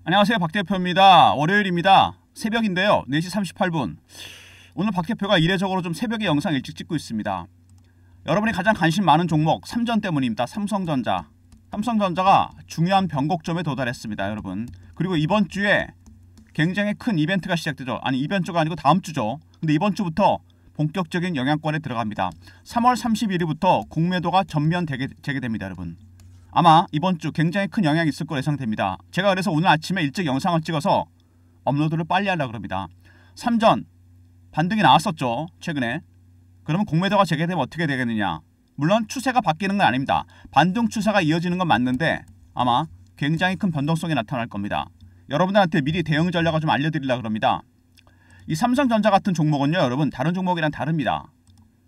안녕하세요. 박 대표입니다. 월요일입니다. 새벽인데요. 4시 38분. 오늘 박 대표가 이례적으로 좀 새벽에 영상 일찍 찍고 있습니다. 여러분이 가장 관심 많은 종목 삼전 때문입니다. 삼성전자. 삼성전자가 중요한 변곡점에 도달했습니다. 여러분. 그리고 이번 주에 굉장히 큰 이벤트가 시작되죠. 아니 이벤트가 아니고 다음 주죠. 근데 이번 주부터 본격적인 영향권에 들어갑니다. 3월 31일부터 공매도가 전면 재개됩니다. 여러분. 아마 이번 주 굉장히 큰 영향이 있을 거로 예상됩니다. 제가 그래서 오늘 아침에 일찍 영상을 찍어서 업로드를 빨리 하려고 합니다. 삼전 반등이 나왔었죠. 최근에. 그러면 공매도가 재개되면 어떻게 되겠느냐. 물론 추세가 바뀌는 건 아닙니다. 반등 추세가 이어지는 건 맞는데 아마 굉장히 큰 변동성이 나타날 겁니다. 여러분들한테 미리 대응 전략을 좀 알려드리려고 합니다. 이 삼성전자 같은 종목은요. 여러분 다른 종목이랑 다릅니다.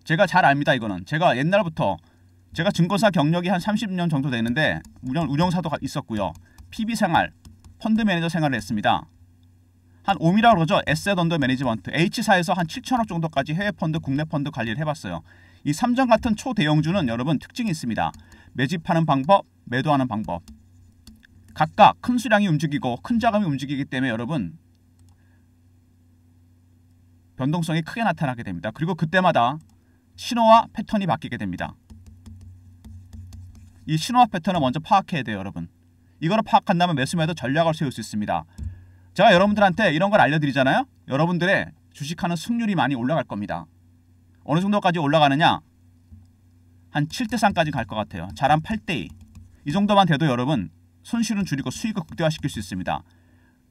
제가 잘 압니다. 이거는. 제가 옛날부터 제가 증권사 경력이 한 30년 정도 되는데 운영사도 있었고요. PB생활, 펀드 매니저 생활을 했습니다. 한 OM이라고 그러죠. 에셋 언더 매니지먼트. H사에서 한 7천억 정도까지 해외 펀드, 국내 펀드 관리를 해봤어요. 이 삼전 같은 초대형주는 여러분 특징이 있습니다. 매집하는 방법, 매도하는 방법. 각각 큰 수량이 움직이고 큰 자금이 움직이기 때문에 여러분 변동성이 크게 나타나게 됩니다. 그리고 그때마다 신호와 패턴이 바뀌게 됩니다. 이 신호와 패턴을 먼저 파악해야 돼요. 여러분. 이거를 파악한다면 매수매도 전략을 세울 수 있습니다. 제가 여러분들한테 이런 걸 알려드리잖아요. 여러분들의 주식하는 승률이 많이 올라갈 겁니다. 어느 정도까지 올라가느냐? 한 7대3까지 갈 것 같아요. 잘한 8대2. 이 정도만 돼도 여러분 손실은 줄이고 수익을 극대화시킬 수 있습니다.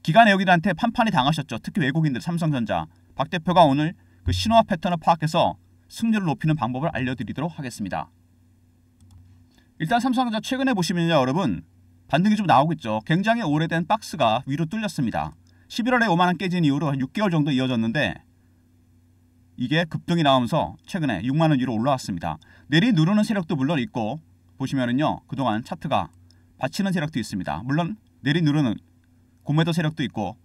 기관 외국인한테 판판이 당하셨죠. 특히 외국인들 삼성전자. 박 대표가 오늘 그 신호와 패턴을 파악해서 승률을 높이는 방법을 알려드리도록 하겠습니다. 일단 삼성전자 최근에 보시면요. 여러분 반등이 좀 나오고 있죠. 굉장히 오래된 박스가 위로 뚫렸습니다. 11월에 5만원 깨진 이후로 한 6개월 정도 이어졌는데 이게 급등이 나오면서 최근에 6만원 위로 올라왔습니다. 내리누르는 세력도 물론 있고 보시면은요. 그동안 차트가 받치는 세력도 있습니다. 물론 내리누르는 공매도 세력도 있고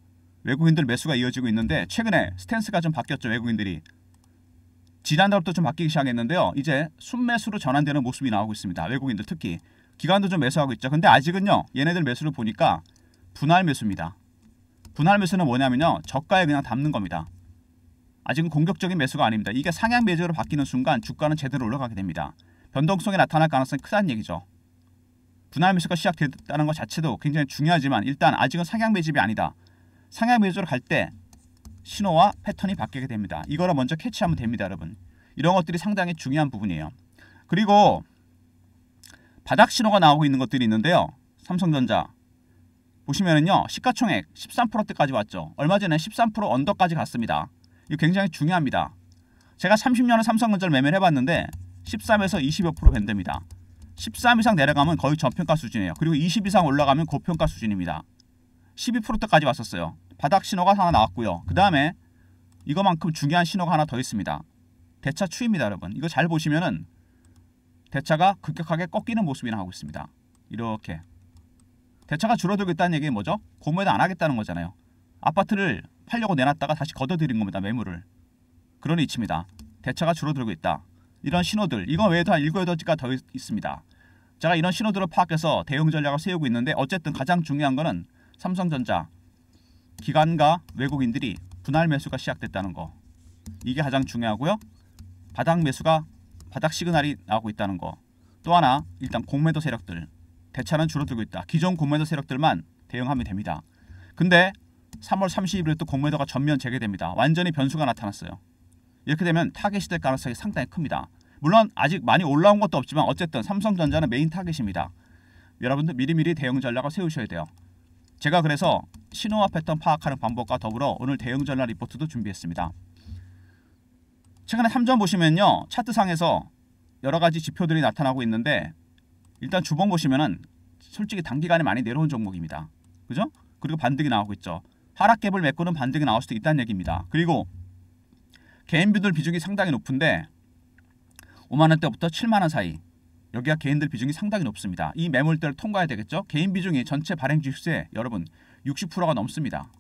외국인들 매수가 이어지고 있는데 최근에 스탠스가 좀 바뀌었죠. 외국인들이. 지난달부터 좀 바뀌기 시작했는데요. 이제 순매수로 전환되는 모습이 나오고 있습니다. 외국인들 특히. 기관도 좀 매수하고 있죠. 근데 아직은요. 얘네들 매수를 보니까 분할 매수입니다. 분할 매수는 뭐냐면요. 저가에 그냥 담는 겁니다. 아직은 공격적인 매수가 아닙니다. 이게 상향 매수로 바뀌는 순간 주가는 제대로 올라가게 됩니다. 변동성이 나타날 가능성이 크다는 얘기죠. 분할 매수가 시작됐다는 것 자체도 굉장히 중요하지만 일단 아직은 상향 매집이 아니다. 상향 매수로 갈 때 신호와 패턴이 바뀌게 됩니다. 이거를 먼저 캐치하면 됩니다. 여러분. 이런 것들이 상당히 중요한 부분이에요. 그리고 바닥 신호가 나오고 있는 것들이 있는데요. 삼성전자 보시면은요. 시가총액 13%대까지 왔죠. 얼마 전에 13% 언더까지 갔습니다. 이거 굉장히 중요합니다. 제가 30년을 삼성전자를 매매를 해봤는데 13에서 20여 프로 밴드입니다. 13 이상 내려가면 거의 저평가 수준이에요. 그리고 20 이상 올라가면 고평가 수준입니다. 12%대까지 왔었어요. 바닥 신호가 하나 나왔고요. 그 다음에 이거만큼 중요한 신호가 하나 더 있습니다. 대차 추이입니다. 여러분. 이거 잘 보시면은 대차가 급격하게 꺾이는 모습이 나오고 있습니다. 이렇게. 대차가 줄어들고 있다는 얘기는 뭐죠? 공매도 안 하겠다는 거잖아요. 아파트를 팔려고 내놨다가 다시 걷어들인 겁니다. 매물을. 그런 위치입니다. 대차가 줄어들고 있다. 이런 신호들. 이거 외에도 한 7, 8가지가 더 있습니다. 제가 이런 신호들을 파악해서 대응 전략을 세우고 있는데 어쨌든 가장 중요한 거는 삼성전자. 기관과 외국인들이 분할 매수가 시작됐다는 거. 이게 가장 중요하고요. 바닥 매수가 바닥 시그널이 나오고 있다는 거. 또 하나 일단 공매도 세력들. 대차는 줄어들고 있다. 기존 공매도 세력들만 대응하면 됩니다. 근데 3월 30일에 또 공매도가 전면 재개됩니다. 완전히 변수가 나타났어요. 이렇게 되면 타겟이 될 가능성이 상당히 큽니다. 물론 아직 많이 올라온 것도 없지만 어쨌든 삼성전자는 메인 타겟입니다. 여러분들 미리미리 대응 전략을 세우셔야 돼요. 제가 그래서 신호와 패턴 파악하는 방법과 더불어 오늘 대응 전략 리포트도 준비했습니다. 최근에 삼전 보시면요. 차트상에서 여러가지 지표들이 나타나고 있는데 일단 주봉 보시면은 솔직히 단기간에 많이 내려온 종목입니다. 그죠? 그리고 반등이 나오고 있죠. 하락갭을 메꾸는 반등이 나올 수도 있다는 얘기입니다. 그리고 개인비들 비중이 상당히 높은데 5만원대부터 7만원 사이 여기가 개인들 비중이 상당히 높습니다. 이 매물대를 통과해야 되겠죠. 개인 비중이 전체 발행 주식수의 여러분 60%가 넘습니다.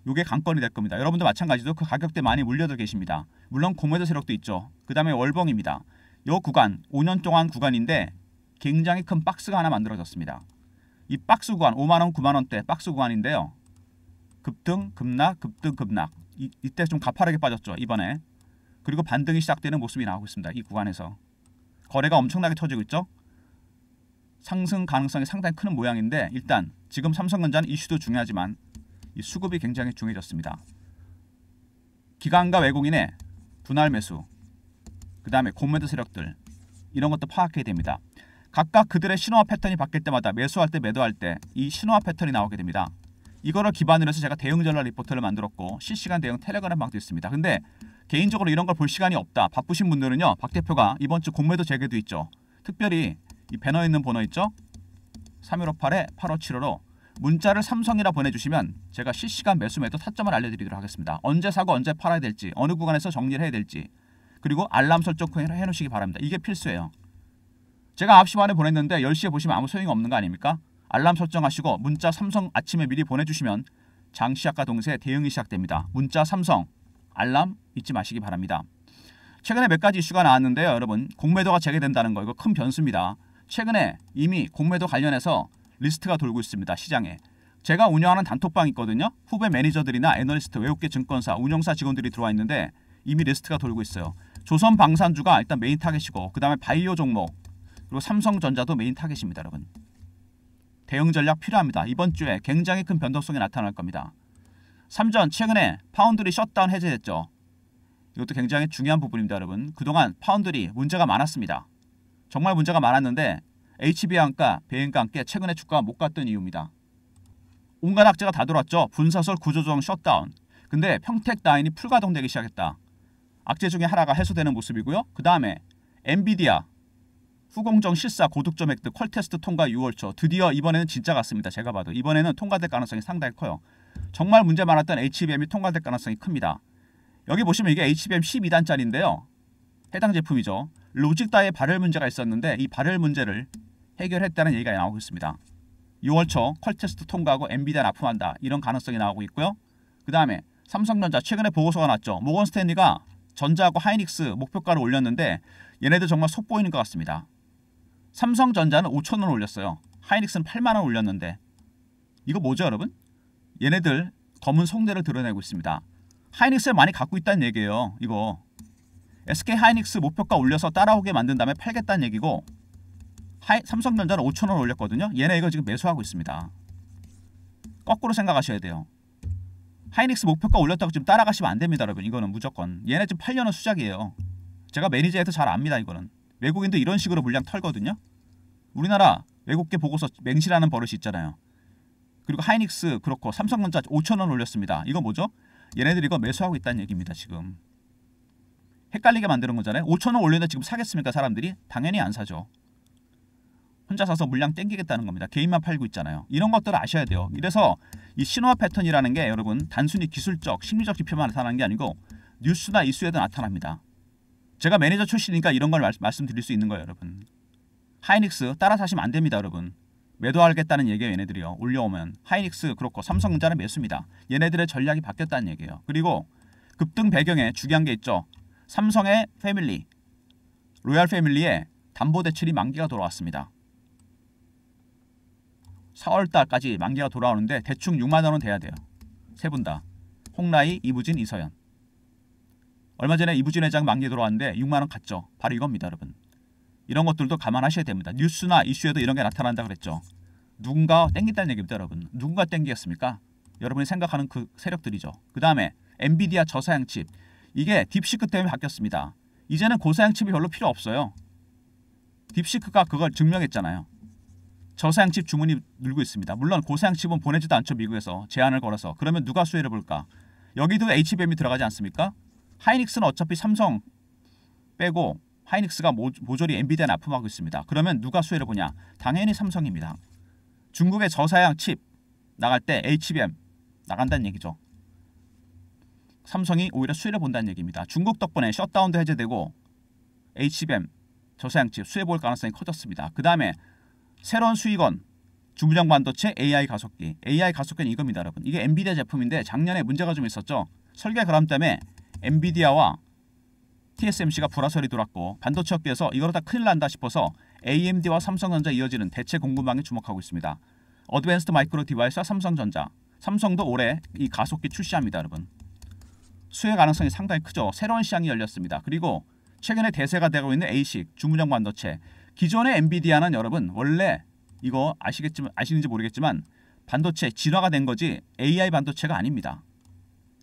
이게 관건이 될 겁니다. 여러분도 마찬가지로 그 가격대 많이 물려들 계십니다. 물론 공매도 세력도 있죠. 그 다음에 월봉입니다. 이 구간 5년 동안 구간인데 굉장히 큰 박스가 하나 만들어졌습니다. 이 박스 구간 5만원 9만원대 박스 구간인데요. 급등 급락 급등 급락 이때 좀 가파르게 빠졌죠 이번에. 그리고 반등이 시작되는 모습이 나오고 있습니다. 이 구간에서 거래가 엄청나게 터지고 있죠. 상승 가능성이 상당히 큰 모양인데 일단 지금 삼성전자는 이슈도 중요하지만 이 수급이 굉장히 중요해졌습니다. 기관과 외국인의 분할 매수, 그 다음에 공매도 세력들 이런 것도 파악해야 됩니다. 각각 그들의 신호와 패턴이 바뀔 때마다 매수할 때 매도할 때 이 신호와 패턴이 나오게 됩니다. 이거를 기반으로 해서 제가 대응 전략 리포트를 만들었고 실시간 대응 텔레그램 방도 있습니다. 근데 개인적으로 이런 걸 볼 시간이 없다 바쁘신 분들은요, 박 대표가 이번 주 공매도 재개도 있죠. 특별히 이 배너에 있는 번호 있죠, 3158-8575로 문자를 삼성이라 보내주시면 제가 실시간 매수 매도 타점을 알려드리도록 하겠습니다. 언제 사고 언제 팔아야 될지, 어느 구간에서 정리를 해야 될지, 그리고 알람 설정 해놓으시기 바랍니다. 이게 필수예요. 제가 9시 반에 보냈는데 10시에 보시면 아무 소용이 없는 거 아닙니까? 알람 설정하시고 문자 삼성 아침에 미리 보내주시면 장시작과 동시에 대응이 시작됩니다. 문자 삼성 알람 잊지 마시기 바랍니다. 최근에 몇 가지 이슈가 나왔는데요. 여러분, 공매도가 재개된다는 거 이거 큰 변수입니다. 최근에 이미 공매도 관련해서 리스트가 돌고 있습니다. 시장에. 제가 운영하는 단톡방 있거든요. 후배 매니저들이나 애널리스트, 외국계 증권사, 운영사 직원들이 들어와 있는데 이미 리스트가 돌고 있어요. 조선방산주가 일단 메인 타겟이고 그 다음에 바이오 종목, 그리고 삼성전자도 메인 타겟입니다. 여러분, 대응 전략 필요합니다. 이번 주에 굉장히 큰 변동성이 나타날 겁니다. 삼전 최근에 파운드리 셧다운 해제됐죠. 이것도 굉장히 중요한 부분입니다. 여러분, 그동안 파운드리 문제가 많았습니다. 정말 문제가 많았는데 HBA과 배행과 함께 최근에 주가가 못 갔던 이유입니다. 온갖 악재가 다 들어왔죠. 분사설 구조조정 셧다운. 근데 평택다인이 풀가동되기 시작했다. 악재 중에 하나가 해소되는 모습이고요. 그 다음에 엔비디아 후공정 실사 고득점 획득 퀄테스트 통과 6월 초. 드디어 이번에는 진짜 같습니다. 제가 봐도 이번에는 통과될 가능성이 상당히 커요. 정말 문제 많았던 HBM이 통과될 가능성이 큽니다. 여기 보시면 이게 HBM 12단짜리인데요. 해당 제품이죠. 로직다의 발열 문제가 있었는데 이 발열 문제를 해결했다는 얘기가 나오고 있습니다. 6월 초 퀄테스트 통과하고 엔비디아 납품한다. 이런 가능성이 나오고 있고요. 그 다음에 삼성전자 최근에 보고서가 났죠. 모건 스탠리가 전자하고 하이닉스 목표가를 올렸는데 얘네들 정말 속보이는 것 같습니다. 삼성전자는 5,000원 올렸어요. 하이닉스는 8만원 올렸는데 이거 뭐죠 여러분? 얘네들 검은 속내를 드러내고 있습니다. 하이닉스를 많이 갖고 있다는 얘기예요. 이거 SK 하이닉스 목표가 올려서 따라오게 만든 다음에 팔겠다는 얘기고, 삼성전자는 5,000원 올렸거든요. 얘네 이거 지금 매수하고 있습니다. 거꾸로 생각하셔야 돼요. 하이닉스 목표가 올렸다고 지금 따라가시면 안 됩니다. 여러분, 이거는 무조건 얘네 지금 8년은 수작이에요. 제가 매니저에서 잘 압니다. 이거는 외국인도 이런 식으로 물량 털거든요. 우리나라 외국계 보고서 맹신하는 버릇이 있잖아요. 그리고 하이닉스 그렇고 삼성전자 5,000원 올렸습니다. 이거 뭐죠? 얘네들이 이거 매수하고 있다는 얘기입니다. 지금 헷갈리게 만드는 거잖아요. 5,000원 올렸는데 지금 사겠습니까? 사람들이? 당연히 안 사죠. 혼자 사서 물량 땡기겠다는 겁니다. 개인만 팔고 있잖아요. 이런 것들을 아셔야 돼요. 이래서 이 신호와 패턴이라는 게 여러분 단순히 기술적, 심리적 지표만 나타나는 게 아니고 뉴스나 이슈에도 나타납니다. 제가 매니저 출신이니까 이런 걸 말씀드릴 수 있는 거예요. 여러분, 하이닉스 따라 사시면 안 됩니다. 여러분, 매도하겠다는 얘기예요. 얘네들이요. 올려오면 하이닉스 그렇고 삼성전자는 매수입니다. 얘네들의 전략이 바뀌었다는 얘기예요. 그리고 급등 배경에 중요한 게 있죠. 삼성의 패밀리, 로얄 패밀리의 담보대출이 만기가 돌아왔습니다. 4월달까지 만기가 돌아오는데 대충 6만원은 돼야 돼요. 세 분 다. 홍라이, 이부진, 이서연. 얼마 전에 이부진 회장 만기에 돌아왔는데 6만원 갔죠. 바로 이겁니다. 여러분, 이런 것들도 감안하셔야 됩니다. 뉴스나 이슈에도 이런 게 나타난다 그랬죠. 누군가 땡긴다는 얘기입니다. 여러분, 누군가 땡기겠습니까? 여러분이 생각하는 그 세력들이죠. 그 다음에 엔비디아 저사양 칩, 이게 딥시크 때문에 바뀌었습니다. 이제는 고사양 칩이 별로 필요 없어요. 딥시크가 그걸 증명했잖아요. 저사양 칩 주문이 늘고 있습니다. 물론 고사양 칩은 보내지도 않죠. 미국에서 제한을 걸어서. 그러면 누가 수혜를 볼까? 여기도 HBM이 들어가지 않습니까? 하이닉스는 어차피 삼성 빼고 하이닉스가 모조리 엔비디아 납품하고 있습니다. 그러면 누가 수혜를 보냐? 당연히 삼성입니다. 중국의 저사양 칩 나갈 때 HBM 나간다는 얘기죠. 삼성이 오히려 수혜를 본다는 얘기입니다. 중국 덕분에 셧다운도 해제되고 HBM 저사양 칩 수혜 볼 가능성이 커졌습니다. 그 다음에 새로운 수익원 주무장 반도체 AI 가속기. AI 가속기는 이겁니다. 여러분, 이게 엔비디아 제품인데 작년에 문제가 좀 있었죠. 설계 결함 때문에 엔비디아와 TSMC가 불화설이 돌았고 반도체 업계에서 이거로 다 큰일 난다 싶어서 AMD와 삼성전자 이어지는 대체 공급망에 주목하고 있습니다. 어드밴스드 마이크로 디바이스와 삼성전자. 삼성도 올해 이 가속기 출시합니다, 여러분. 수혜 가능성이 상당히 크죠. 새로운 시장이 열렸습니다. 그리고 최근에 대세가 되고 있는 ASIC, 주문형 반도체. 기존의 엔비디아는 여러분 원래 이거 아시는지 모르겠지만 반도체 진화가 된 거지 AI 반도체가 아닙니다.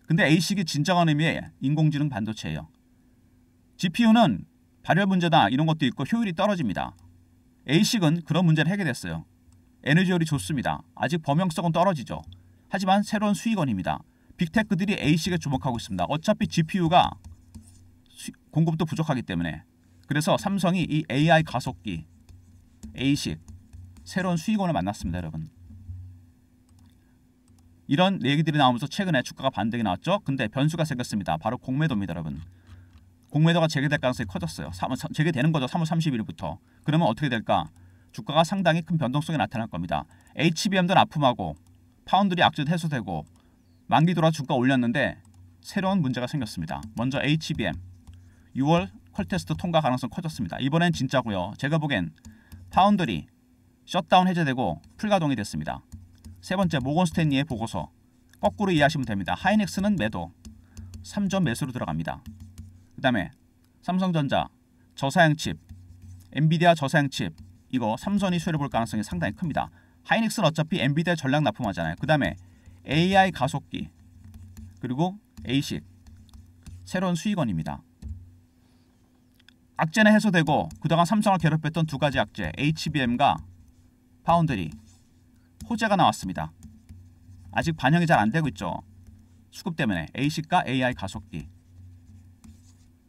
근데 ASIC이 진정한 의미의 인공지능 반도체예요. GPU는 발열 문제다 이런 것도 있고 효율이 떨어집니다. ASIC은 그런 문제를 해결했어요. 에너지율이 좋습니다. 아직 범용성은 떨어지죠. 하지만 새로운 수익원입니다. 빅테크들이 ASIC에 주목하고 있습니다. 어차피 GPU가 공급도 부족하기 때문에. 그래서 삼성이 이 AI 가속기, ASIC 새로운 수익원을 만났습니다, 여러분. 이런 얘기들이 나오면서 최근에 주가가 반등이 나왔죠. 근데 변수가 생겼습니다. 바로 공매도입니다, 여러분. 공매도가 재개될 가능성이 커졌어요. 재개되는 거죠. 3월 30일부터. 그러면 어떻게 될까? 주가가 상당히 큰 변동성이 나타날 겁니다. HBM도 납품하고 파운드리 악재도 해소되고 만기 돌아 주가 올렸는데 새로운 문제가 생겼습니다. 먼저 HBM 6월 퀄테스트 통과 가능성 커졌습니다. 이번엔 진짜고요. 제가 보기엔 파운드리 셧다운 해제되고 풀가동이 됐습니다. 세 번째 모건 스탠리의 보고서 거꾸로 이해하시면 됩니다. 하이닉스는 매도 3점 매수로 들어갑니다. 그 다음에 삼성전자 저사양 칩, 엔비디아 저사양 칩 이거 삼성이 수혜를 볼 가능성이 상당히 큽니다. 하이닉스는 어차피 엔비디아 전략 납품하잖아요. 그 다음에 AI 가속기 그리고 ASIC 새로운 수익원입니다. 악재는 해소되고 그동안 삼성을 괴롭혔던 두 가지 악재 HBM과 파운드리 호재가 나왔습니다. 아직 반영이 잘 안되고 있죠. 수급 때문에 ASIC과 AI 가속기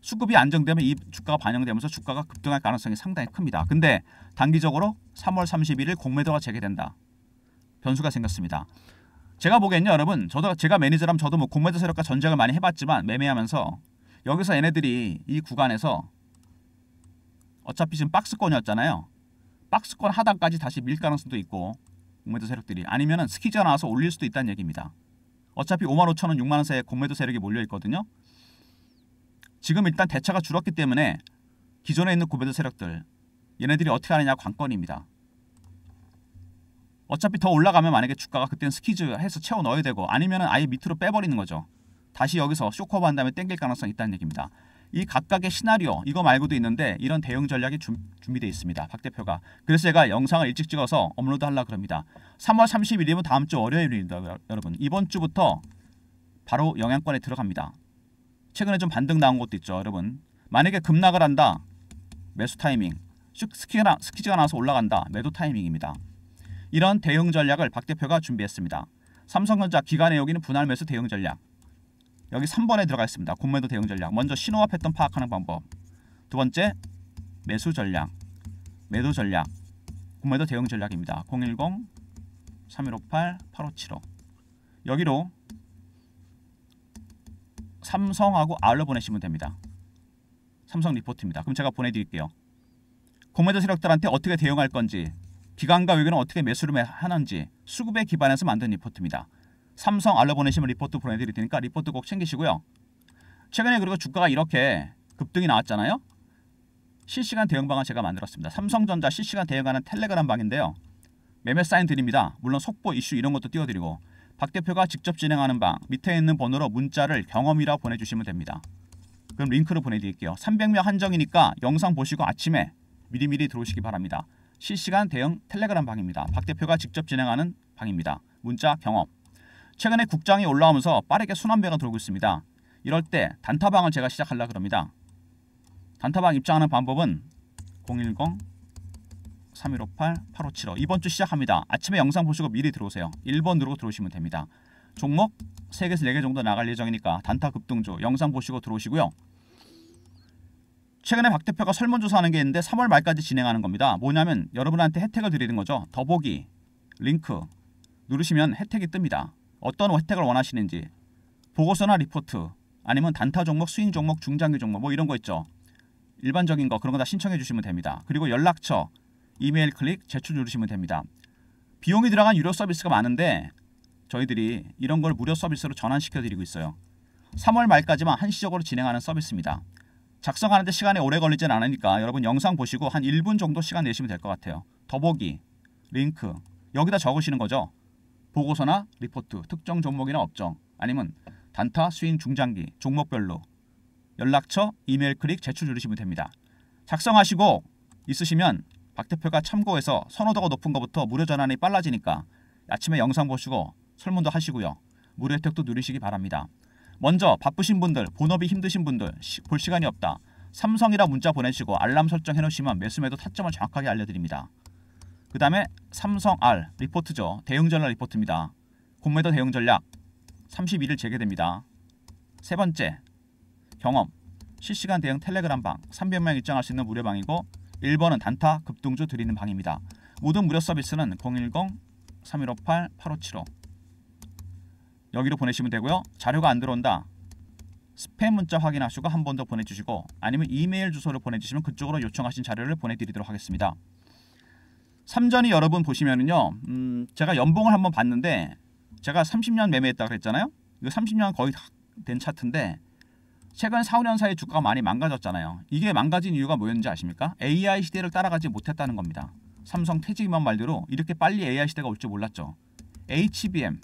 수급이 안정되면 이 주가가 반영되면서 주가가 급등할 가능성이 상당히 큽니다. 근데 단기적으로 3월 31일 공매도가 재개된다. 변수가 생겼습니다. 제가 보기엔요 여러분 제가 매니저라면 저도 뭐 공매도 세력과 전쟁을 많이 해봤지만 매매하면서 여기서 얘네들이 이 구간에서 어차피 지금 박스권이었잖아요. 박스권 하단까지 다시 밀 가능성도 있고 공매도 세력들이 아니면은 스키즈가 나와서 올릴 수도 있다는 얘기입니다. 어차피 55,000원 6만원 사이에 공매도 세력이 몰려있거든요. 지금 일단 대차가 줄었기 때문에 기존에 있는 공매도 세력들 얘네들이 어떻게 하느냐 관건입니다. 어차피 더 올라가면 만약에 주가가 그때는 스키즈 해서 채워 넣어야 되고 아니면은 아예 밑으로 빼버리는 거죠. 다시 여기서 쇼커버 한 다음에 땡길 가능성이 있다는 얘기입니다. 이 각각의 시나리오 이거 말고도 있는데 이런 대응 전략이 준비되어 있습니다. 박 대표가. 그래서 제가 영상을 일찍 찍어서 업로드 하려고 합니다. 3월 30일이면 다음 주 월요일입니다. 여러분 이번 주부터 바로 영향권에 들어갑니다. 최근에 좀 반등 나온 것도 있죠. 여러분 만약에 급락을 한다. 매수 타이밍 스키즈가 나와서 올라간다. 매도 타이밍입니다. 이런 대응 전략을 박 대표가 준비했습니다. 삼성전자 기간에 여기는 분할 매수 대응 전략 여기 3번에 들어가 있습니다. 공매도 대응 전략 먼저 신호와 패턴 파악하는 방법 두 번째 매수 전략 매도 전략 공매도 대응 전략입니다. 010-3158-8575 여기로 삼성하고 R로 보내시면 됩니다. 삼성 리포트입니다. 그럼 제가 보내드릴게요. 공매도 세력들한테 어떻게 대응할 건지 기관과 외교는 어떻게 매수를 하는지 수급에 기반해서 만든 리포트입니다. 삼성 R로 보내시면 리포트 보내드릴 테니까 리포트 꼭 챙기시고요. 최근에 그리고 주가가 이렇게 급등이 나왔잖아요. 실시간 대응 방안 제가 만들었습니다. 삼성전자 실시간 대응하는 텔레그램 방인데요. 매매 사인 드립니다. 물론 속보 이슈 이런 것도 띄워드리고 박 대표가 직접 진행하는 방 밑에 있는 번호로 문자를 경험이라 보내주시면 됩니다. 그럼 링크를 보내드릴게요. 300명 한정이니까 영상 보시고 아침에 미리미리 들어오시기 바랍니다. 실시간 대응 텔레그램 방입니다. 박 대표가 직접 진행하는 방입니다. 문자 경험. 최근에 국장이 올라오면서 빠르게 순환배가 돌고 있습니다. 이럴 때 단타방을 제가 시작하려고 합니다. 단타방 입장하는 방법은 010-3158-8575 이번 주 시작합니다. 아침에 영상 보시고 미리 들어오세요. 1번 누르고 들어오시면 됩니다. 종목 3개에서 4개 정도 나갈 예정이니까 단타 급등주 영상 보시고 들어오시고요. 최근에 박 대표가 설문조사하는 게 있는데 3월 말까지 진행하는 겁니다. 뭐냐면 여러분한테 혜택을 드리는 거죠. 더보기 링크 누르시면 혜택이 뜹니다. 어떤 혜택을 원하시는지 보고서나 리포트 아니면 단타 종목, 스윙 종목, 중장기 종목 뭐 이런 거 있죠. 일반적인 거 그런 거 다 신청해 주시면 됩니다. 그리고 연락처, 이메일 클릭, 제출 누르시면 됩니다. 비용이 들어간 유료 서비스가 많은데 저희들이 이런 걸 무료 서비스로 전환시켜 드리고 있어요. 3월 말까지만 한시적으로 진행하는 서비스입니다. 작성하는데 시간이 오래 걸리진 않으니까 여러분 영상 보시고 한 1분 정도 시간 내시면 될 것 같아요. 더보기, 링크 여기다 적으시는 거죠. 보고서나 리포트, 특정 종목이나 업종, 아니면 단타, 스윙, 중장기, 종목별로 연락처, 이메일 클릭, 제출 누르시면 됩니다. 작성하시고 있으시면 박 대표가 참고해서 선호도가 높은 것부터 무료 전환이 빨라지니까 아침에 영상 보시고 설문도 하시고요. 무료 혜택도 누리시기 바랍니다. 먼저 바쁘신 분들, 본업이 힘드신 분들, 볼 시간이 없다. 삼성이라 문자 보내시고 알람 설정해 놓으시면 매수매도 타점을 정확하게 알려드립니다. 그 다음에 삼성 R 리포트죠. 대응 전략 리포트입니다. 공매도 대응 전략 31일 재개됩니다. 세 번째, 경험 실시간 대응 텔레그램 방 300명 입장할 수 있는 무료 방이고 1번은 단타 급등주 드리는 방입니다. 모든 무료 서비스는 010-3158-8575 여기로 보내시면 되고요. 자료가 안 들어온다. 스팸 문자 확인하시고 한 번 더 보내주시고 아니면 이메일 주소를 보내주시면 그쪽으로 요청하신 자료를 보내드리도록 하겠습니다. 삼전이 여러분 보시면은요. 제가 연봉을 한번 봤는데 제가 30년 매매했다고 그랬잖아요. 이거 30년 거의 된 차트인데 최근 4, 5년 사이 주가가 많이 망가졌잖아요. 이게 망가진 이유가 뭐였는지 아십니까? AI 시대를 따라가지 못했다는 겁니다. 삼성 퇴직임원 말대로 이렇게 빨리 AI 시대가 올 줄 몰랐죠. HBM,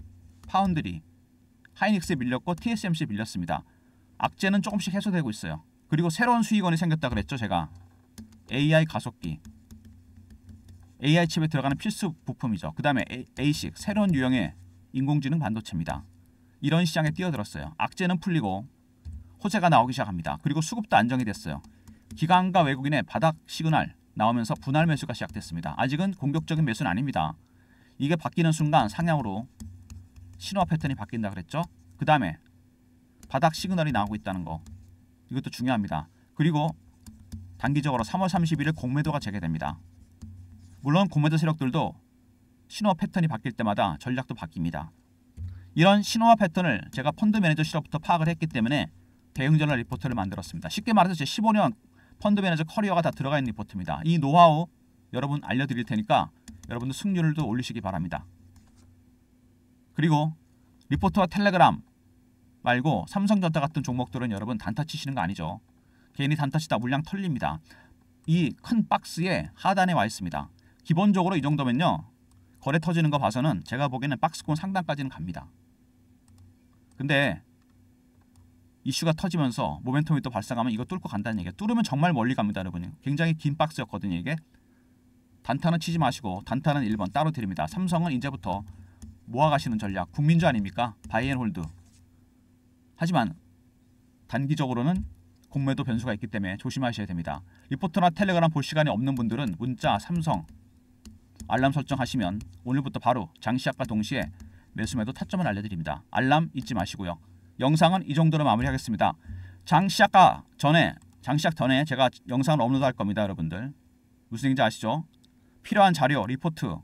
파운드리, 하이닉스에 밀렸고 TSMC에 밀렸습니다. 악재는 조금씩 해소되고 있어요. 그리고 새로운 수익원이 생겼다 그랬죠. 제가 AI 가속기, AI 칩에 들어가는 필수 부품이죠. 그 다음에 ASIC, 새로운 유형의 인공지능 반도체입니다. 이런 시장에 뛰어들었어요. 악재는 풀리고 호재가 나오기 시작합니다. 그리고 수급도 안정이 됐어요. 기관과 외국인의 바닥 시그널 나오면서 분할 매수가 시작됐습니다. 아직은 공격적인 매수는 아닙니다. 이게 바뀌는 순간 상향으로 신호와 패턴이 바뀐다 그랬죠. 그 다음에 바닥 시그널이 나오고 있다는 거, 이것도 중요합니다. 그리고 단기적으로 3월 31일 공매도가 재개됩니다. 물론 공매도 세력들도 신호와 패턴이 바뀔 때마다 전략도 바뀝니다. 이런 신호와 패턴을 제가 펀드 매니저 실업부터 파악을 했기 때문에 대응 전략 리포트를 만들었습니다. 쉽게 말해서 제 15년 펀드 매니저 커리어가 다 들어가 있는 리포트입니다. 이 노하우 여러분 알려드릴 테니까 여러분도 승률도 올리시기 바랍니다. 그리고 리포트와 텔레그램 말고 삼성전자 같은 종목들은 여러분 단타 치시는 거 아니죠. 괜히 단타 치다 물량 털립니다. 이 큰 박스에 하단에 와 있습니다. 기본적으로 이 정도면요. 거래 터지는 거 봐서는 제가 보기에는 박스권 상단까지는 갑니다. 근데 이슈가 터지면서 모멘텀이 또 발생하면 이거 뚫고 간다는 얘기예요. 뚫으면 정말 멀리 갑니다. 여러분. 굉장히 긴 박스였거든요. 이게. 단타는 치지 마시고 단타는 1번 따로 드립니다. 삼성은 이제부터 모아가시는 전략. 국민주 아닙니까? 바이앤홀드. 하지만 단기적으로는 공매도 변수가 있기 때문에 조심하셔야 됩니다. 리포트나 텔레그램 볼 시간이 없는 분들은 문자 삼성 알람 설정하시면 오늘부터 바로 장시작과 동시에 매수매도 타점을 알려드립니다. 알람 잊지 마시고요. 영상은 이 정도로 마무리하겠습니다. 장시작 전에 제가 영상을 업로드할 겁니다. 여러분들 무슨 얘기인지 아시죠? 필요한 자료, 리포트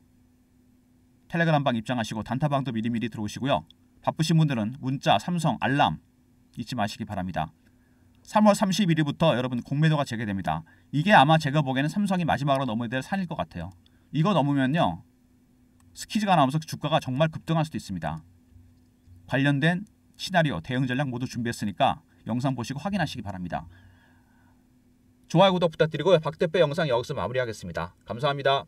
텔레그램방 입장하시고 단타방도 미리미리 들어오시고요. 바쁘신 분들은 문자, 삼성, 알람 잊지 마시기 바랍니다. 3월 31일부터 여러분 공매도가 재개됩니다. 이게 아마 제가 보기에는 삼성이 마지막으로 넘어야 될 산일 것 같아요. 이거 넘으면요. 스키즈가 나오면서 주가가 정말 급등할 수도 있습니다. 관련된 시나리오, 대응 전략 모두 준비했으니까 영상 보시고 확인하시기 바랍니다. 좋아요, 구독 부탁드리고요. 박 대표 영상 여기서 마무리하겠습니다. 감사합니다.